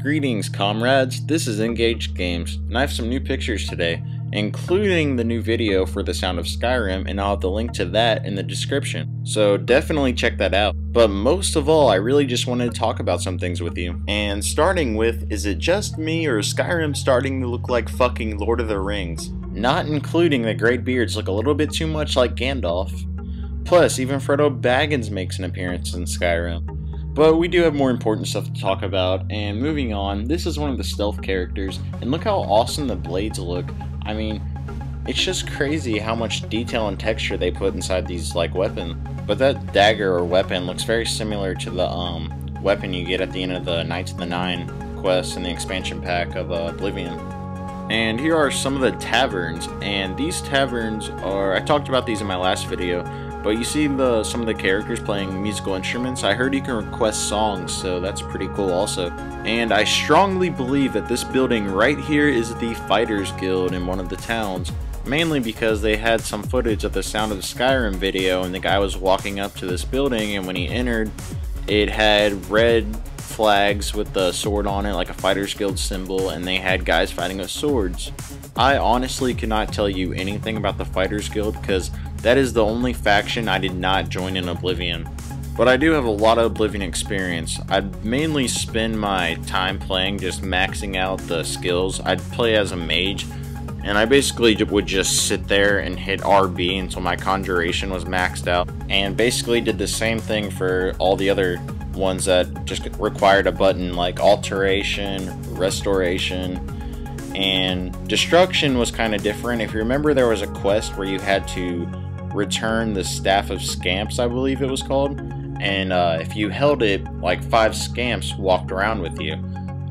Greetings comrades, this is Engaged Games, and I have some new pictures today, including the new video for The Sound of Skyrim, and I'll have the link to that in the description, so definitely check that out. But most of all, I really just wanted to talk about some things with you. And starting with, is it just me or is Skyrim starting to look like fucking Lord of the Rings? Not including the Great Beards look a little bit too much like Gandalf. Plus, even Frodo Baggins makes an appearance in Skyrim. But we do have more important stuff to talk about, and moving on, this is one of the stealth characters, and look how awesome the blades look. I mean, it's just crazy how much detail and texture they put inside these, weapons. But that dagger or weapon looks very similar to the, weapon you get at the end of the Knights of the Nine quest in the expansion pack of Oblivion. And here are some of the taverns, and these taverns are, I talked about these in my last video, but you see some of the characters playing musical instruments. I heard you can request songs, so that's pretty cool also. And I strongly believe that this building right here is the Fighters Guild in one of the towns, mainly because they had some footage of the Sound of Skyrim video, and the guy was walking up to this building, and when he entered, it had red flags with the sword on it, like a Fighters Guild symbol, and they had guys fighting with swords. I honestly cannot tell you anything about the Fighters Guild because that is the only faction I did not join in Oblivion. But I do have a lot of Oblivion experience. I'd mainly spend my time playing just maxing out the skills. I'd play as a mage, and I basically would just sit there and hit RB until my conjuration was maxed out, and basically did the same thing for all the other ones that just required a button, like alteration, restoration, and destruction was kind of different. If you remember, there was a quest where you had to return the Staff of Scamps, I believe it was called, and if you held it, like 5 scamps walked around with you,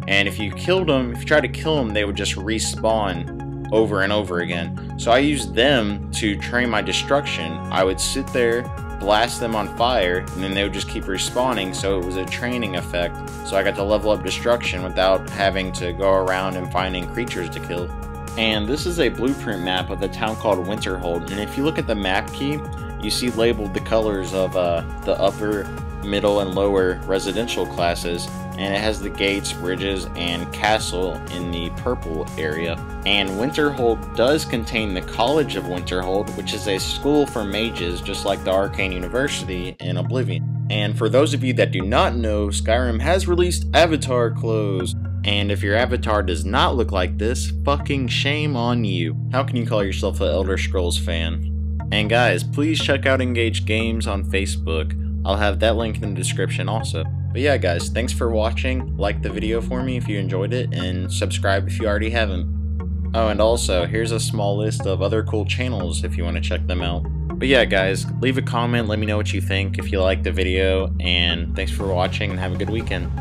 and if you killed them, if you tried to kill them, they would just respawn over and over again. So I used them to train my destruction. I would sit there, blast them on fire, and then they would just keep respawning, so it was a training effect. So I got to level up destruction without having to go around and finding creatures to kill. And this is a blueprint map of a town called Winterhold, and if you look at the map key, you see labeled the colors of the upper, middle, and lower residential classes, and it has the gates, bridges, and castle in the purple area. And Winterhold does contain the College of Winterhold, which is a school for mages just like the Arcane University in Oblivion. And for those of you that do not know, Skyrim has released avatar clothes. And if your avatar does not look like this, fucking shame on you. How can you call yourself an Elder Scrolls fan? And guys, please check out Engaged Games on Facebook. I'll have that link in the description also. But yeah guys, thanks for watching, like the video for me if you enjoyed it, and subscribe if you already haven't. Oh, and also, here's a small list of other cool channels if you want to check them out. But yeah guys, leave a comment, let me know what you think if you liked the video, and thanks for watching and have a good weekend.